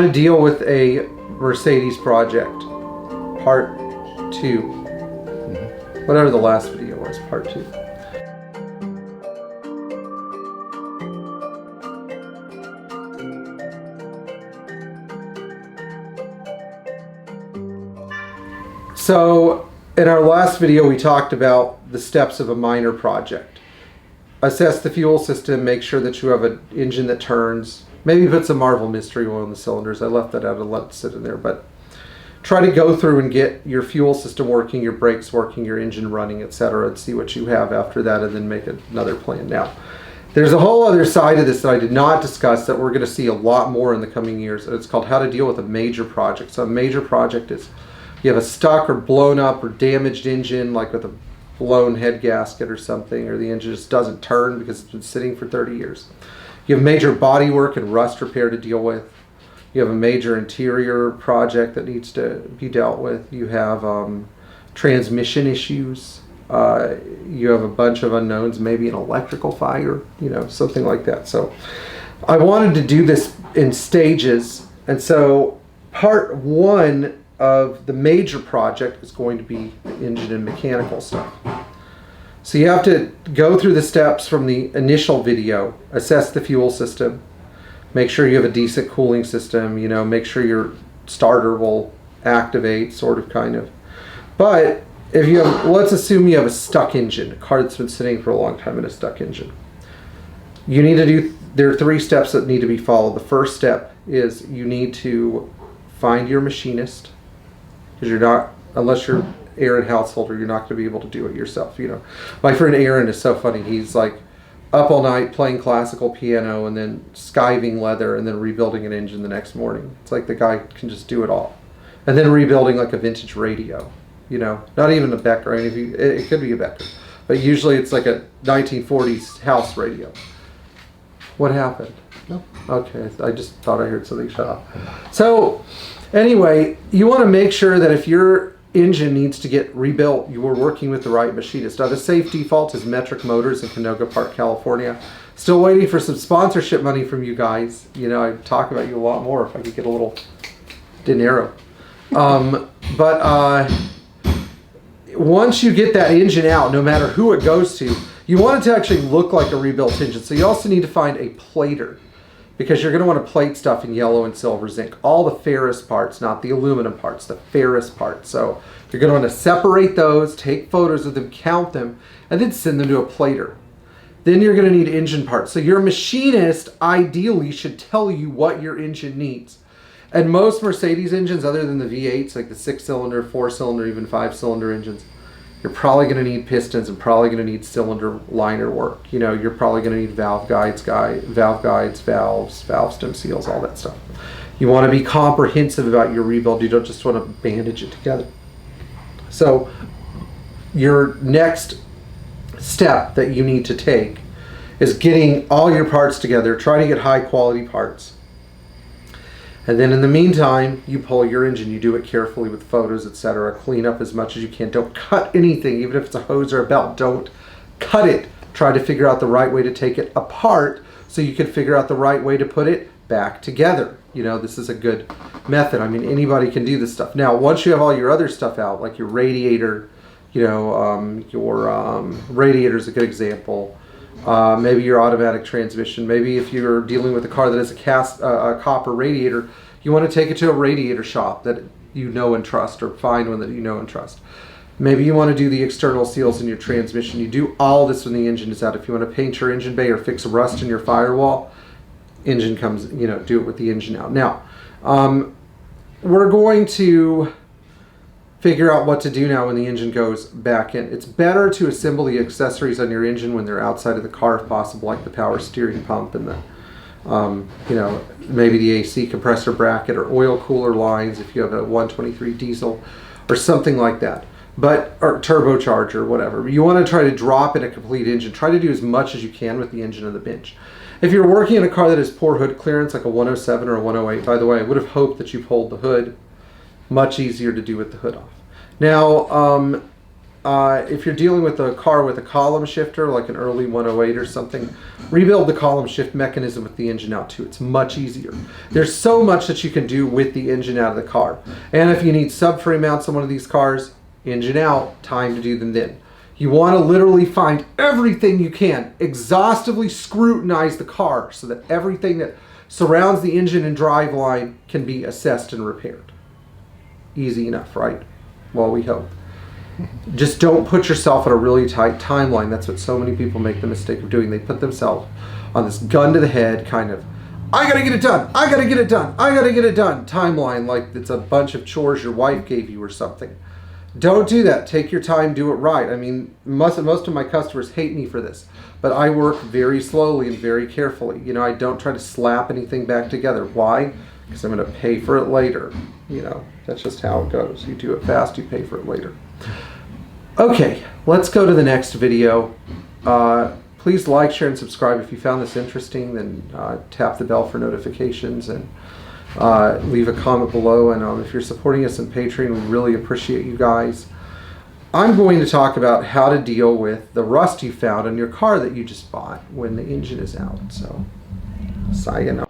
To deal with a Mercedes project, part 2. Whatever the last video was, part 2. So in our last video we talked about the steps of a minor project. Assess the fuel system, make sure that you have an engine that turns. Maybe put some Marvel Mystery Oil in the cylinders. I left that out and let it sit in there. But try to go through and get your fuel system working, your brakes working, your engine running, etc. and see what you have after that and then make another plan. Now, there's a whole other side of this that I did not discuss that we're going to see a lot more in the coming years. It's called how to deal with a major project. So a major project is you have a stuck or blown up or damaged engine, like with a blown head gasket or something, or the engine just doesn't turn because it's been sitting for 30 years. You have major body work and rust repair to deal with. You have a major interior project that needs to be dealt with. You have transmission issues. You have a bunch of unknowns, maybe an electrical fire, something like that. So I wanted to do this in stages. And so part 1 of the major project is going to be the engine and mechanical stuff. So you have to go through the steps from the initial video, assess the fuel system, make sure you have a decent cooling system, make sure your starter will activate, sort of, kind of. But if you have, let's assume you have a stuck engine, a car that's been sitting for a long time in a stuck engine. You need to do, there are 3 steps that need to be followed. The first step is you need to find your machinist, because you're not, unless you're Aaron householder, you're not going to be able to do it yourself. My friend Aaron is so funny. He's like up all night playing classical piano and then skiving leather and then rebuilding an engine the next morning. It's like the guy can just do it all, and then rebuilding like a vintage radio. Not even a Becker. I mean, it could be a Becker, but usually it's like a 1940s house radio. What happened? No. Okay, I just thought I heard something shut off. So anyway, you want to make sure that if your engine needs to get rebuilt, you are working with the right machinist. Now, the safe default is Metric Motors in Canoga Park, California. Still waiting for some sponsorship money from you guys. I'd talk about you a lot more if I could get a little dinero. But once you get that engine out, no matter who it goes to, you want it to actually look like a rebuilt engine. So you also need to find a plater, because you're going to want to plate stuff in yellow and silver zinc. All the ferrous parts, not the aluminum parts, the ferrous parts. So you're going to want to separate those, take photos of them, count them, and then send them to a plater. Then you're going to need engine parts. So your machinist ideally should tell you what your engine needs. And most Mercedes engines, other than the V8s, like the 6-cylinder, 4-cylinder, even 5-cylinder engines, you're probably going to need pistons and probably going to need cylinder liner work. You're probably going to need valve guides, valves, valve stem seals, all that stuff. You want to be comprehensive about your rebuild. You don't just want to bandage it together. So your next step that you need to take is getting all your parts together. Try to get high quality parts. And then in the meantime, you pull your engine, you do it carefully with photos, etc. Clean up as much as you can. Don't cut anything, even if it's a hose or a belt. Don't cut it. Try to figure out the right way to take it apart so you can figure out the right way to put it back together. This is a good method. I mean, anybody can do this stuff. Now, once you have all your other stuff out, like your radiator, your radiator is a good example. Maybe your automatic transmission. Maybe if you're dealing with a car that has a copper radiator, you want to take it to a radiator shop that you know and trust, or find one that you know and trust. Maybe you want to do the external seals in your transmission. You do all this when the engine is out. If you want to paint your engine bay or fix rust in your firewall, engine comes, do it with the engine out. Now, we're going to figure out what to do now when the engine goes back in. It's better to assemble the accessories on your engine when they're outside of the car if possible, like the power steering pump and the, maybe the AC compressor bracket or oil cooler lines if you have a 123 diesel or something like that. Or turbocharger, whatever. You want to try to drop in a complete engine. Try to do as much as you can with the engine on the bench. If you're working in a car that has poor hood clearance, like a 107 or a 108, by the way, I would have hoped that you pulled the hood. Much easier to do with the hood off. Now, if you're dealing with a car with a column shifter, like an early 108 or something, rebuild the column shift mechanism with the engine out too. It's much easier. There's so much that you can do with the engine out of the car. And if you need subframe mounts on one of these cars, engine out, time to do them then. You want to literally find everything you can, exhaustively scrutinize the car so that everything that surrounds the engine and drive line can be assessed and repaired. Easy enough, right? Well, we hope. Just don't put yourself in a really tight timeline. That's what so many people make the mistake of doing. They put themselves on this gun to the head kind of, I gotta get it done, I gotta get it done, I gotta get it done timeline, like it's a bunch of chores your wife gave you or something. Don't do that. Take your time, do it right. I mean, most of my customers hate me for this, but I work very slowly and very carefully. You know, I don't try to slap anything back together. Why? Because I'm going to pay for it later. You know, that's just how it goes. You do it fast, you pay for it later. Okay, let's go to the next video. Please like, share, and subscribe. If you found this interesting, then tap the bell for notifications and leave a comment below. And if you're supporting us on Patreon, we really appreciate you guys. I'm going to talk about how to deal with the rust you found in your car that you just bought when the engine is out. So, sayonara.